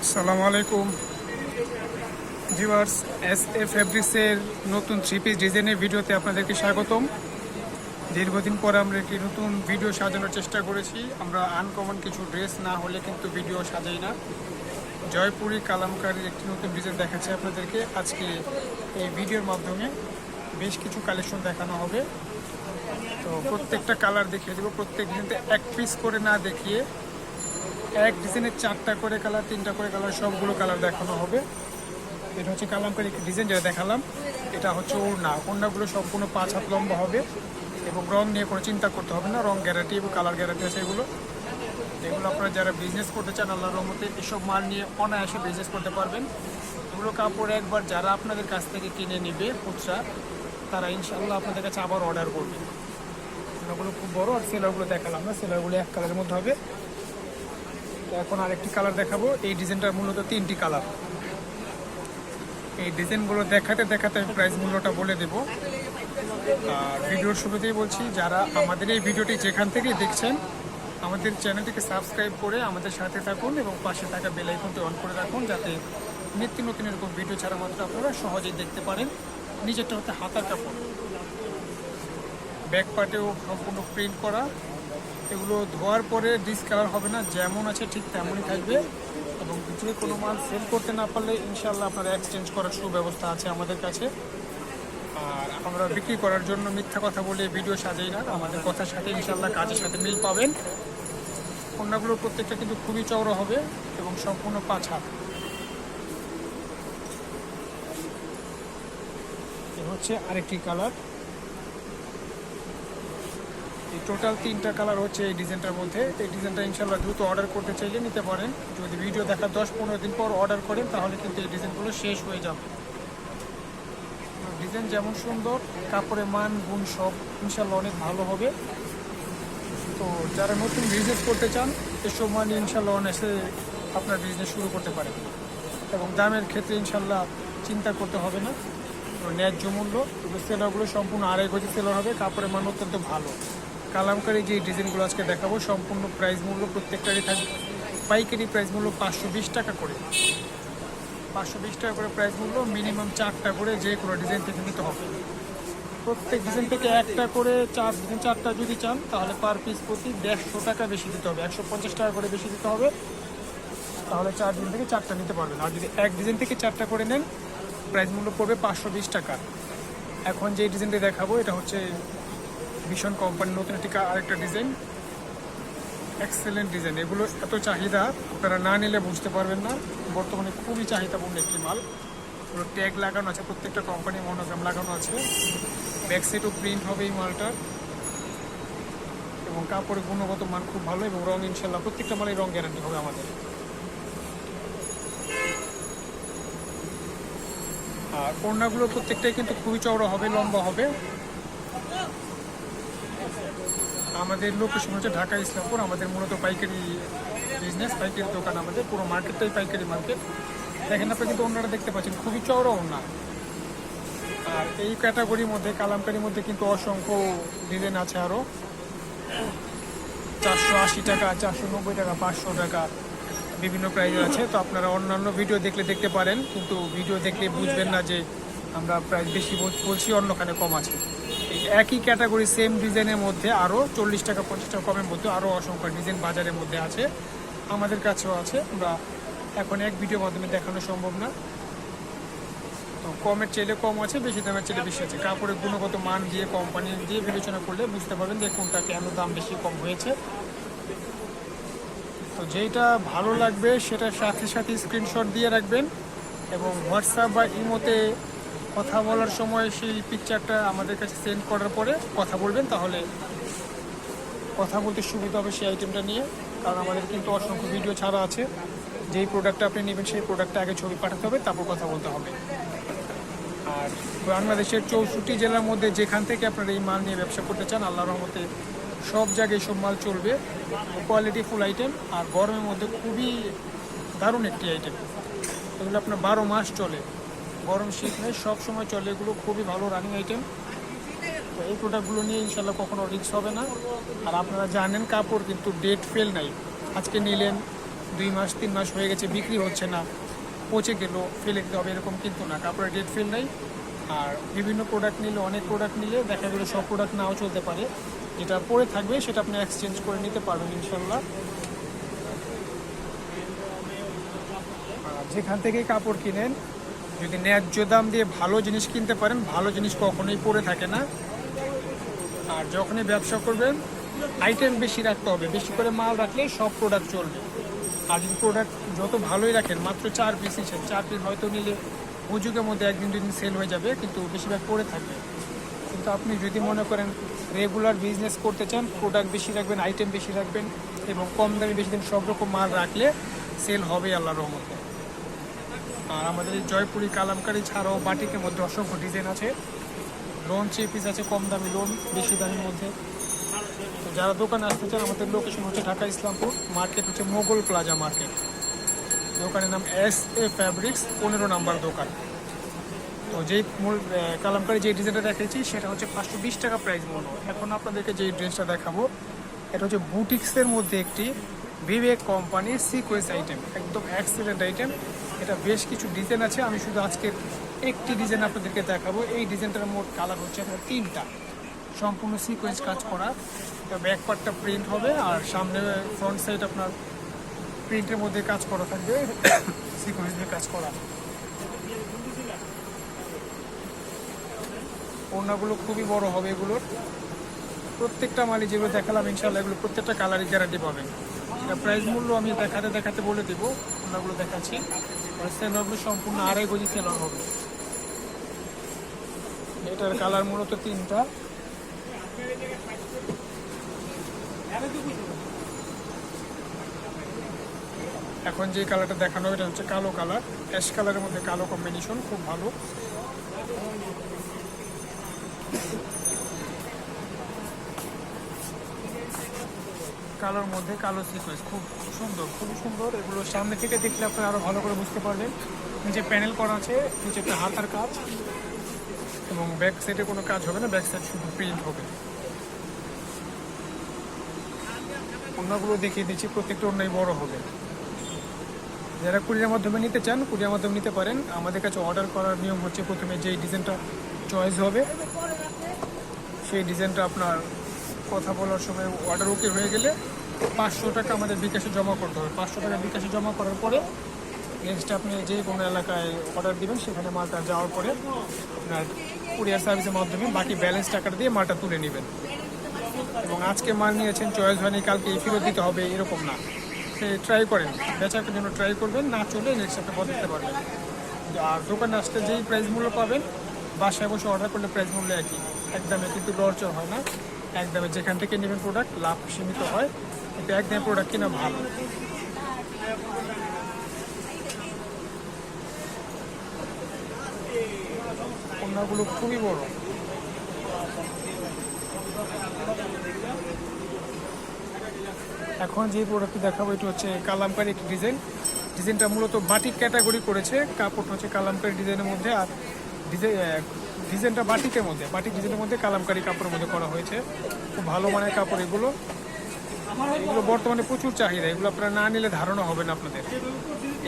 আসসালামু আলাইকুম viewers, S ফেব্রিক্সের নতুন 3 পিস ডিজাইনের ভিডিওতে আপনাদেরকে স্বাগতম। দীর্ঘদিন পরে আমরা একটি নতুন ভিডিও সাজানোর চেষ্টা করেছি। আমরা আনকমন কিছু ড্রেস না হলে কিন্তু ভিডিও সাজাই না। জয়পুরি কালামকারীর একটি নতুন ডিজাইন দেখাচ্ছি আপনাদেরকে। আজকে এই ভিডিওর মাধ্যমে বেশ কিছু কালেকশন দেখানো হবে। তো প্রত্যেকটা কালার দেখিয়ে দেবো। প্রত্যেক ডিজাইনতে এক পিস করে না দেখিয়ে এক ডিজাইনের 4টা করে কালার, 3টা করে কালার, সবগুলো কালার দেখানো হবে। এটা হচ্ছে কালামকারী ডিজাইন যেটা দেখালাম। এটা হচ্ছে ওড়নাগুলো সম্পূর্ণ 5 হাত লম্বা হবে এবং রং নিয়ে কোনো চিন্তা করতে হবে না। রং গ্যারান্টি এবং কালার গ্যারান্টি আছে এগুলো আপনারা যারা বিজনেস করতে চান আল্লাহর রহমতে এসব মাল নিয়ে অনায়াসে বিজনেস করতে পারবেন। এগুলো কাপড় একবার যারা আপনাদের কাছ থেকে কিনে নেবে খুচরা, তারা ইনশাআল্লাহ আপনাদের কাছে আবার অর্ডার করবে। এগুলো খুব বড়। আর সেলারগুলো দেখালাম না, সেলারগুলো এক কালারের মধ্যে হবে। তো এখন আরেকটি কালার দেখাবো। এই ডিজাইনটার মূলত 3টি কালার। এই ডিজাইনগুলো দেখাতে দেখাতে আমি প্রাইস মূল্যটা বলে দেব। আর ভিডিওর শুরুতেই বলছি, যারা আমাদের এই ভিডিওটি যেখান থেকেই দেখছেন আমাদের চ্যানেলটিকে সাবস্ক্রাইব করে আমাদের সাথে থাকুন এবং পাশে থাকা বেল আইকনটি অন করে রাখুন, যাতে নিত্য নতুন এরকম ভিডিও ছাড়া মাত্র আপনারা সহজেই দেখতে পারেন। নিচেরটা হচ্ছে হাতার কাপড়, ব্যাক পার্টেও সম্পূর্ণ প্রিন্ট করা। এগুলো ধোয়ার পরে ডিসকালার হবে না, যেমন আছে ঠিক তেমনই থাকবে। এবং যদি কোনো মাল সেল করতে না পারলে ইনশাল্লাহ আপনারা এক্সচেঞ্জ করার সুব্যবস্থা আছে আমাদের কাছে। আর আমরা বিক্রি করার জন্য মিথ্যা কথা বলে ভিডিও সাজাই না। আমাদের কথার সাথে ইনশাল্লাহ কাজের সাথে মিল পাবেন। কন্যাগুলোর প্রত্যেকটা কিন্তু খুবই চওড়া হবে এবং সম্পূর্ণ 5 হাত। এ হচ্ছে আরেকটি কালার। এই টোটাল 3টা কালার হচ্ছে এই ডিজাইনটার মধ্যে। এই ডিজাইনটা ইনশাল্লাহ দ্রুত অর্ডার করতে চাইলে নিতে পারেন। যদি ভিডিও দেখার 10-15 দিন পর অর্ডার করেন তাহলে কিন্তু এই ডিজাইনগুলো শেষ হয়ে যাবে। ডিজাইন যেমন সুন্দর, কাপড়ের মান গুণ সব ইনশাল্লাহ অনেক ভালো হবে। তো যারা নতুন বিজনেস করতে চান এসব মান ইনশাল্লাহ অনেসে আপনার বিজনেস শুরু করতে পারেন। এবং দামের ক্ষেত্রে ইনশাল্লাহ চিন্তা করতে হবে না, ন্যায্য মূল্য। সেলারগুলো সম্পূর্ণ 2.5 গজি সেলার হবে। কাপড়ের মান অত্যন্ত ভালো। কালামকারী যে ডিজাইনগুলো আজকে দেখাবো সম্পূর্ণ প্রাইস মূল্য প্রত্যেকটারই থাকবে। পাইকারি প্রাইস মূল্য 520 টাকা করে। 520 টাকা করে প্রাইস মূল্য। মিনিমাম 4টা করে যে কোনো ডিজাইন থেকে নিতে হবে। প্রত্যেক ডিজাইন থেকে একটা করে 4টা যদি চান তাহলে পার পিস প্রতি 150 টাকা বেশি দিতে হবে, 150 টাকা করে বেশি দিতে হবে। তাহলে 4 ডিজাইন থেকে 4টা নিতে পারবেন। আর যদি এক ডিজাইন থেকে 4টা করে নেন প্রাইস মূল্য পড়বে 520 টাকা। এখন যে ডিজাইনটা দেখাবো এটা হচ্ছে ভীষণ কোম্পানির নতুন আরেকটা ডিজাইন। Excellent design. এগুলো এত চাহিদা, আপনারা না নিলে বুঝতে পারবেন না। বর্তমানে খুবই চাহিদাপূর্ণ একটি মাল। পুরো ট্যাগ লাগানো আছে, প্রত্যেকটা কোম্পানির মনোগ্রাম লাগানো আছে। ব্যাক সাইডও প্রিন্ট হবে এই মালটার। এবং কাপড়ের গুণগত মান খুব ভালো এবং রং ইনশাল্লাহ প্রত্যেকটা মালের রং গ্যারান্টি হবে আমাদের। আর ওড়নাগুলো প্রত্যেকটাই কিন্তু খুবই চওড়া হবে, লম্বা হবে। আমাদের লোকেশন হচ্ছে ঢাকা ইসলামপুর। আমাদের মূলত পাইকারি বিজনেস, পাইকারি দোকান। আমাদের পুরো মার্কেটটাই পাইকারি মার্কেট। দেখেন আপনি কিন্তু ওড়নাটা দেখতে পাচ্ছেন, খুবই চওড়া ওড়না। আর এই ক্যাটাগরির মধ্যে কালামকারীর মধ্যে কিন্তু অসংখ্য ডিজাইন আছে আরও। 480 টাকা, 490 টাকা, 500 টাকা, বিভিন্ন প্রাইস আছে। তো আপনারা অন্যান্য ভিডিও দেখতে পারেন, কিন্তু ভিডিও দেখলে বুঝবেন না যে আমরা প্রাইস বেশি বলছি, অন্যখানে কম আছে। এই একই ক্যাটাগরি সেম ডিজাইনের মধ্যে আরও 40 টাকা 50 টাকা কমের মধ্যে আরও অসংখ্য ডিজাইন বাজারের মধ্যে আছে, আমাদের কাছেও আছে। আমরা এখন এক ভিডিওর মাধ্যমে দেখানো সম্ভব না। তো কমের চাইলে কম আছে, বেশি দামের চাইলে বেশি আছে। কাপড়ের গুণগত মান দিয়ে, কোম্পানি দিয়ে বিবেচনা করলে বুঝতে পারবেন যে কোনটা কেন দাম বেশি কম হয়েছে। তো যেটা ভালো লাগবে সেটার সাথে সাথে স্ক্রিনশট দিয়ে রাখবেন এবং হোয়াটসঅ্যাপ বা ইমোতে কথা বলার সময় সেই পিকচারটা আমাদের কাছে সেন্ড করার পরে কথা বলবেন। তাহলে কথা বলতে সুবিধা হবে সেই আইটেমটা নিয়ে। কারণ আমাদের কিন্তু অসংখ্য ভিডিও ছাড়া আছে। যেই প্রোডাক্টটা আপনি নেবেন সেই প্রোডাক্টটা আগে ছবি পাঠাতে হবে, তারপর কথা বলতে হবে। আর বাংলাদেশের 64 জেলার মধ্যে যেখান থেকে আপনারা এই মাল নিয়ে ব্যবসা করতে চান আল্লাহর রহমতে সব জায়গায় সব মাল চলবে। Quality full item. আর গরমের মধ্যে খুবই দারুণ একটি আইটেম। এগুলো আপনার 12 মাস চলে, গরম শীত নেই, সব সময় চলে। এগুলো খুবই ভালো রানিং আইটেম। তো এই প্রোডাক্টগুলো নিয়ে ইনশাল্লাহ কখনো রিস্ক হবে না। আর আপনারা জানেন কাপড় কিন্তু ডেট ফেল নাই। আজকে নিলেন 2 মাস 3 মাস হয়ে গেছে বিক্রি হচ্ছে না, পচে গেল, ফেলে দিতে হবে এরকম কিন্তু না, কাপড়ের ডেট ফেল নেই। আর বিভিন্ন প্রোডাক্ট নিলে, অনেক প্রোডাক্ট নিলে দেখা গেলো সব প্রোডাক্ট নাও চলতে পারে, যেটা পরে থাকবে সেটা আপনি এক্সচেঞ্জ করে নিতে পারবেন ইনশাল্লাহ। আর যেখান থেকে কাপড় কিনেন যদি ন্যায্য দাম দিয়ে ভালো জিনিস কিনতে পারেন, ভালো জিনিস কখনোই পরে থাকে না। আর যখনই ব্যবসা করবেন আইটেম বেশি রাখতে হবে, বেশি করে মাল রাখলে সব প্রোডাক্ট চলবে। আর যদি প্রোডাক্ট যত ভালোই রাখেন, মাত্র 4 পিস নিচ্ছেন, 4 পিস হয়তো নিলে হুজুগের মধ্যে 1 দিন 2 দিন সেল হয়ে যাবে, কিন্তু বেশিরভাগ পরে থাকবে। কিন্তু আপনি যদি মনে করেন রেগুলার বিজনেস করতে চান, প্রোডাক্ট বেশি রাখবেন, আইটেম বেশি রাখবেন এবং কম দামে বেশি দিন সব রকম মাল রাখলে সেল হবে আল্লাহর রহমতে। আর আমাদের এই জয়পুরি কালামকারি ছাড়াও বাটিকের মধ্যে অসংখ্য ডিজাইন আছে, লোন 3 পিস আছে, কম দামি লোন, বেশি দামের মধ্যে। তো যারা দোকানে আসতে চান, আমাদের লোকেশন হচ্ছে ঢাকা ইসলামপুর, মার্কেট হচ্ছে মোগল প্লাজা মার্কেট, দোকানের নাম SA ফ্যাব্রিক্স, 15 নাম্বার দোকান। তো যেই মূল কালামকারি যে ডিজাইনটা দেখাচ্ছি সেটা হচ্ছে 520 টাকা প্রাইস মূল্য। এখন আপনাদেরকে যে ড্রেসটা দেখাবো এটা হচ্ছে বুটিক্সের মধ্যে একটি বিবেক কোম্পানির সিকোয়েন্স আইটেম, একদম এক্সেলেন্ট আইটেম। এটা বেশ কিছু ডিজাইন আছে, আমি শুধু আজকে একটি ডিজাইন আপনাদেরকে দেখাবো। এই ডিজাইনটার মোট কালার হচ্ছে আপনার 3টা, সম্পূর্ণ সিকোয়েন্স কাজ করা। ব্যাক পার্টটা প্রিন্ট হবে আর সামনে ফ্রন্ট সাইড আপনার প্রিন্টের মধ্যে কাজ করা থাকবে, সিকোয়েন্স দিয়ে কাজ করা। ওড়নাগুলো খুবই বড় হবে এগুলোর, প্রত্যেকটা মালই যেগুলো দেখালাম ইনশাল্লাহ এগুলো প্রত্যেকটা কালারই গ্যারান্টি পাবেন। এটা প্রাইস মূল্য আমি দেখাতে বলে দেবো। ওড়নাগুলো দেখাচ্ছি, সেলরগুলো সম্পূর্ণ 2.5 গজি সেলর হবে। এটার কালার মূলত 3টা। এখন যে কালারটা দেখানো এটা হচ্ছে কালো কালার, অ্যাশ কালারের মধ্যে কালো কম্বিনেশন, খুব ভালো। কালোর মধ্যে কালো সিকোয়েন্স, খুব সুন্দর, খুবই সুন্দর। এগুলো সামনে থেকে দেখলে আপনি আরও ভালো করে বুঝতে পারবেন। নিচে প্যানেল করা আছে, নিচে একটা হাতার কাজ এবং ব্যাক সাইডে কোনো কাজ হবে না, ব্যাক সাইড শুধু প্রিন্ট হবে। ওড়নাগুলো দেখিয়ে দিচ্ছি, প্রত্যেকটা ওড়নাই বড় হবে। যারা কুরিয়ার মাধ্যমে নিতে চান কুরিয়ার মাধ্যমে নিতে পারেন। আমাদের কাছে অর্ডার করার নিয়ম হচ্ছে প্রথমে যেই ডিজাইনটা চয়েস হবে সেই ডিজাইনটা আপনার কথা বলার সময় অর্ডার ওকে হয়ে গেলে 500 টাকা আমাদের বিকাশে জমা করতে হবে। 500 টাকা বিকাশে জমা করার পরে নেক্সট আপনি যে কোনো এলাকায় অর্ডার দিবেন সেখানে মালটা যাওয়ার পরে আপনার কুরিয়ার সার্ভিসের মাধ্যমে বাকি ব্যালেন্স টাকাটা দিয়ে মালটা তুলে নেবেন। এবং আজকে মাল নিয়েছেন, চয়েস হয়নি, কালকে ফেরত দিতে হবে এরকম না। সে ট্রাই করেন, বেচার জন্য ট্রাই করবেন, না চলে নেক্সট আপনি বদলাতে পারবেন। আর দোকানে আসতে যেই প্রাইস মূল্য পাবেন বাসায় বসে অর্ডার করলে প্রাইস মূল্য একই, একদমে কিন্তু লরচর হয় না। একদমে যেখান থেকে নেবেন প্রোডাক্ট লাভ সীমিত হয়, কিন্তু একদমে প্রোডাক্ট কিনা ভালো। ওড়নাগুলো খুবই বড়। এখন যে প্রোডাক্টটি দেখাবো এটা হচ্ছে কালামকারি একটি ডিজাইন। ডিজাইনটা মূলত বাটিক ক্যাটাগরি করেছে, কাপড়টা হচ্ছে কালামকারি ডিজাইনের মধ্যে। আর ডিজাইনটা বাটিকের মধ্যে, বাটিক ডিজাইনের মধ্যে কালামকারি কাপড়ের মধ্যে করা হয়েছে। খুব ভালো মানের কাপড় এগুলো। এগুলো বর্তমানে প্রচুর চাহিদা, এগুলো আপনারা না নিলে ধারণা হবে না আপনাদের।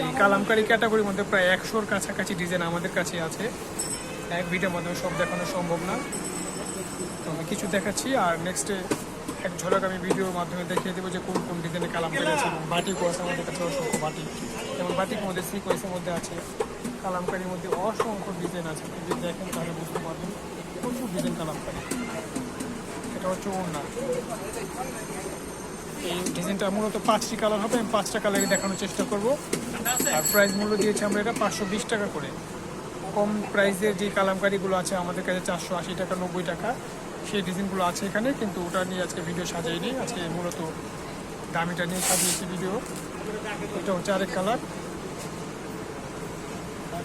এই কালামকারি ক্যাটাগরির মধ্যে প্রায় 100-র কাছাকাছি ডিজাইন আমাদের কাছে আছে, এক ভিডিওর মাধ্যমে সব দেখানো সম্ভব না। তো আমি কিছু দেখাচ্ছি আর নেক্সটে এক ঝলক আমি ভিডিওর মাধ্যমে দেখিয়ে দেবো যে কোন কোন ডিজাইনের কালামকারি আছে। এবং বাটিকও আছে আমাদের কাছে, অসংখ্য বাটিক। যেমন বাটিকের মধ্যে সিকোয়েন্সের মধ্যে আছে, কালামকারির মধ্যে অসংখ্য ডিজাইন আছে। যদি দেখেন তাহলে বুঝতে পারবেন, প্রচুর ডিজাইন কালামকারি। এটা হচ্ছে ওড়না। এই ডিজাইনটা মূলত 5টি কালার হবে, আমি 5টা কালারই দেখানোর চেষ্টা করব। আর প্রাইস মূল্য দিয়েছি আমরা এটা 520 টাকা করে। কম প্রাইসের যে কালামকারিগুলো আছে আমাদের কাছে 480 টাকা, 90 টাকা সেই ডিজাইনগুলো আছে এখানে, কিন্তু ওটা নিয়ে আজকে ভিডিও সাজাইনি। আজকে মূলত দামিটা নিয়ে সাজিয়েছি ভিডিও। এটা হচ্ছে আরেক কালার,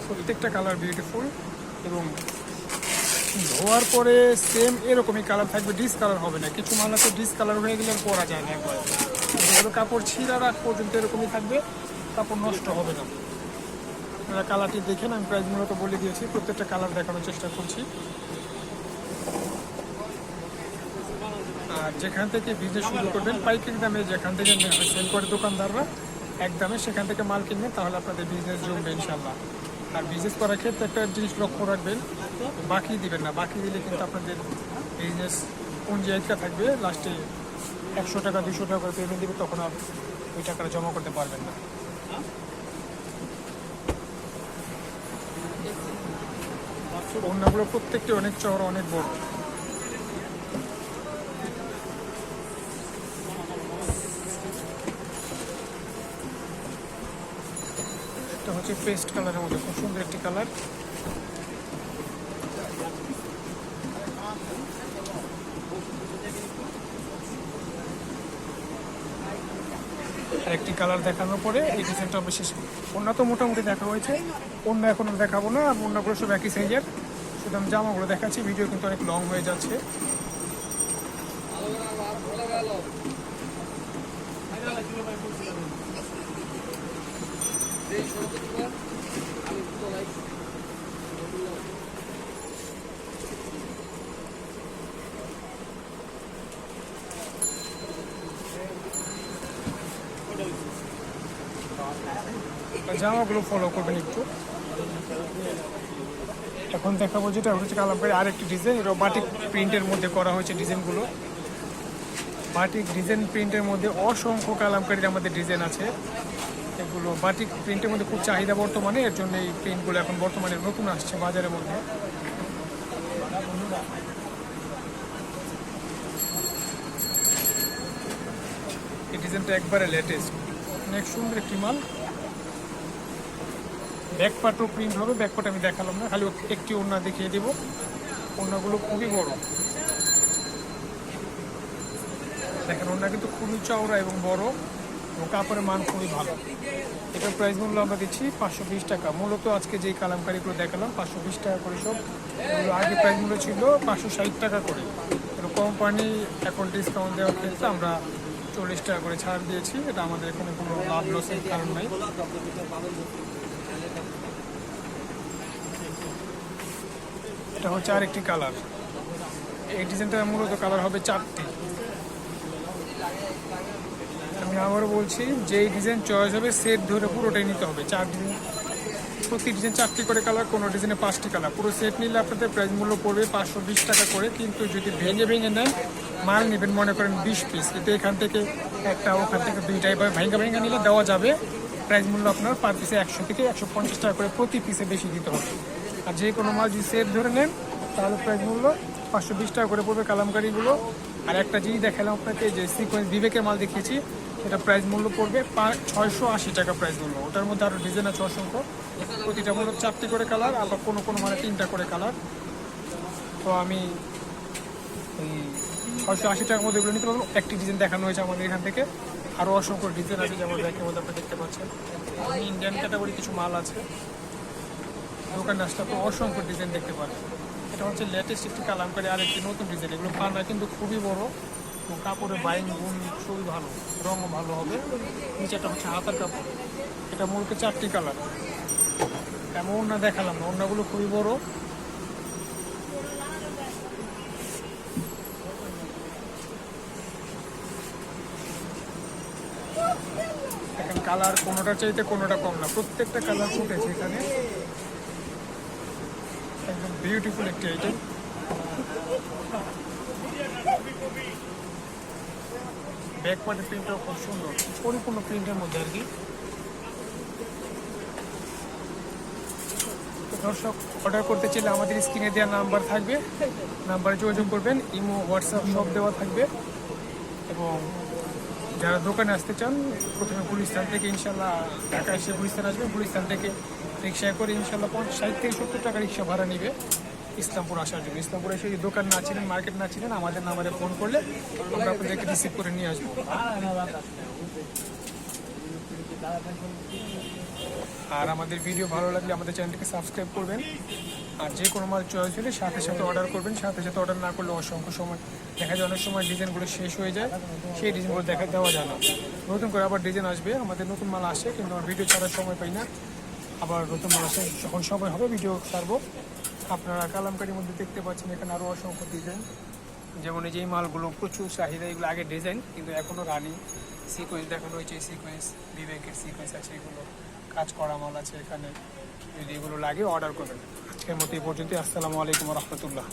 প্রত্যেকটা কালার বিউটিফুল এবং ধোয়ার পরে সেম এরকমই কালার থাকবে, ডিসকালার হবে না। কিছু মাল আছে ডিসকালার হয়ে গেলে পরা যায় না একবার, যেগুলো কাপড় ছিঁড়া রাখ পর্যন্ত এরকমই থাকবে, কাপড় নষ্ট হবে না। আপনারা কালারটি দেখেন, আমি প্রাইস মূলত বলে দিয়েছি, প্রত্যেকটা কালার দেখানোর চেষ্টা করছি। আর যেখান থেকে বিজনেস শুরু করবেন পাইকারি দামে, যেখান থেকে সেল করে দোকানদাররা একদমে সেখান থেকে মাল কিনবেন, তাহলে আপনাদের বিজনেস জমবে ইনশাল্লাহ। আর বিজনেস করার ক্ষেত্রে একটা জিনিস লক্ষ্য রাখবেন, বাকি দিবেন না। বাকি দিলে কিন্তু আপনাদের বিজনেস পুঁজি আটকা থাকবে, লাস্টে 100 টাকা 200 টাকা করে পেমেন্ট দেবে, তখন আর ওই টাকাটা জমা করতে পারবেন না। ওড়নাগুলো প্রত্যেকটি অনেক চওড়া, অনেক বড়। এটা হচ্ছে পেস্ট কালারের মধ্যে খুব সুন্দর একটি কালার। আরেকটি কালার দেখানোর পরে এই ডিজাইনটা আমরা শেষ। ওড়না তো মোটামুটি দেখা হয়েছে, ওড়না এখন আর দেখাবো না। আর ওড়নাগুলো সব একই সাইজের, শুধু আমি জামাগুলো দেখাচ্ছি। ভিডিও কিন্তু অনেক লং হয়ে যাচ্ছে। জামাগুলো ফলো করবেন একটু। এখন দেখাবো যেটা হচ্ছে কালামকারী আরেকটি ডিজাইন। এটা বাটিক প্রিন্টের মধ্যে করা হয়েছে ডিজাইনগুলো। বাটিক ডিজাইন প্রিন্টের মধ্যে অসংখ্য কালামকারীর আমাদের ডিজাইন আছে। এগুলো বাটিক প্রিন্টের মধ্যে খুব চাহিদা বর্তমানে, এর জন্য এই প্রিন্টগুলো এখন বর্তমানে নতুন আসছে বাজারের মধ্যে। এই ডিজাইনটা একবারে লেটেস্ট, অনেক সুন্দর একটি মাল। ব্যাক পার্টও প্রিন্ট হবে, ব্যাক পার্ট আমি দেখালাম না, খালি একটি ওড়না দেখিয়ে দেবো। ওড়নাগুলো খুবই বড়, দেখেন ওড়না কিন্তু খুবই চওড়া এবং বড়, এবং কাপড়ের মান খুবই ভালো। এটার প্রাইস মূল্য আমরা দিচ্ছি 520 টাকা। মূলত আজকে যেই কালামকারীগুলো দেখালাম 520 টাকা করে সব। এগুলো আগে প্রাইস মূল্য ছিল 560 টাকা করে। কিন্তু কোম্পানি এখন ডিসকাউন্ট দেওয়ার ক্ষেত্রে আমরা 40 টাকা করে ছাড় দিয়েছি। এটা আমাদের এখানে কোনো লাভ লসের কারণ নাই। এটা হচ্ছে আরেকটি কালার। এই ডিজাইনটা মূলত কালার হবে 4টি। আমি আবারও বলছি, যেই ডিজাইন চয়েস হবে সেট ধরে পুরোটাই নিতে হবে। 4 ডিজাইন, প্রতি ডিজাইন 4টি করে কালার, কোনো ডিজাইনে 5টি কালার। পুরো সেট নিলে আপনাদের প্রাইস মূল্য পড়বে 520 টাকা করে। কিন্তু যদি ভেঙে ভেঙে নেন, মাল নেবেন মনে করেন 20 পিস, কিন্তু এখান থেকে একটা, ওখান থেকে 2টা, এভাবে ভেঙে নিলে দেওয়া যাবে। প্রাইস মূল্য আপনার পার পিসে 100 থেকে 150 টাকা করে প্রতি পিসে বেশি দিতে হবে। আর যে কোনো মাল যদি সেট ধরে নেন, তাহলে প্রাইস মূল্য 520 টাকা করে পড়বে কালামকারীগুলো। আর একটা জিনিস দেখালাম আপনাকে, যে সিকোয়েন্স বিবেকের মাল দেখিয়েছি, এটা প্রাইস মূল্য পড়বে 680 টাকা প্রাইস মূল্য। ওটার মধ্যে আরও ডিজাইন আছে অসংখ্য, প্রতিটা মূল্য 4টি করে কালার, আবার কোনো কোনো মানে 3টা করে কালার। তো আমি এই 680 টাকার মধ্যে এগুলো নিতে পারবো। একটি ডিজাইন দেখানো হয়েছে আমাদের এখান থেকে, আরও অসংখ্য ডিজাইন আছে, যেমন ব্যাগের মধ্যে আপনি দেখতে পাচ্ছেন। ইন্ডিয়ান ক্যাটাগরি কিছু মাল আছে, দোকানে আসলে আপনি অসংখ্য ডিজাইন দেখতে পারেন। এটা হচ্ছে লেটেস্ট একটি কালামকারী আর একটি নতুন ডিজাইন। এগুলো পানা কিন্তু খুবই বড়, কাপড়ের বাইং গুণ খুবই ভালো, রঙও ভালো হবে। নিচেটা হচ্ছে হাতার কাপড়। এটা মূলত 4টি কালার। এমন ওড়না দেখালাম না, ওড়নাগুলো খুবই বড়। দেখেন কালার কোনোটার চাইতে কোনোটা কম না, প্রত্যেকটা কালার ফুটেছে এখানে। একদম বিউটিফুল একটি আইটেম। ব্যাক পার্টের প্রিন্টটাও খুব সুন্দর, পরিপূর্ণ প্রিন্টের মধ্যে আর কি। দর্শক অর্ডার করতে চাইলে আমাদের স্ক্রিনে দেওয়া নাম্বার থাকবে, নাম্বারে যোগাযোগ করবেন। ইমো, হোয়াটসঅ্যাপ সব দেওয়া থাকবে। এবং যারা দোকানে আসতে চান, প্রথমে গুলিস্তান থেকে ইনশাল্লাহ ঢাকা এসে গুলিস্তান আসবে। গুলিস্তান থেকে রিক্সায় করে ইনশাল্লাহ 60 থেকে 70 টাকা রিক্সা ভাড়া নেবে ইসলামপুর আসার জন্য। ইসলামপুরে এসে যদি দোকান না ছিলেন, মার্কেট না ছিলেন, আমাদের নাম্বারে ফোন করলে আমরা আপনাদেরকে রিসিভ করে নিয়ে আসবো। আর আমাদের ভিডিও ভালো লাগলে আমাদের চ্যানেলটিকে সাবস্ক্রাইব করবেন। আর যে কোনো মাল চয়েস হলে সাথে সাথে অর্ডার করবেন। সাথে সাথে অর্ডার না করলে অসংখ্য সময় দেখা যায়, অনেক সময় ডিজাইনগুলো শেষ হয়ে যায়, সেই ডিজাইনগুলো দেওয়া যায় না। নতুন করে আবার ডিজাইন আসবে, আমাদের নতুন মাল আসে, কিন্তু আমার ভিডিও ছাড়ার সময় পাই না। আবার নতুন মাল আসে, যখন সময় হবে ভিডিও ছাড়বো। আপনারা কালামকারীর মধ্যে দেখতে পাচ্ছেন এখানে আরও অসংখ্য ডিজাইন, যেমন এই যে মালগুলো প্রচুর চাহিদা। এগুলো আগে ডিজাইন, কিন্তু এখনও রানিং সিকোয়েন্স দেখানো হয়েছে, সিকোয়েন্স বিবেকের সিকোয়েন্স আছে, এগুলো কাজ করা মাল আছে এখানে। যদি এগুলো লাগে অর্ডার করবেন। আজকের মতো এই পর্যন্ত। আসসালামু আলাইকুম রহমতুল্লাহ।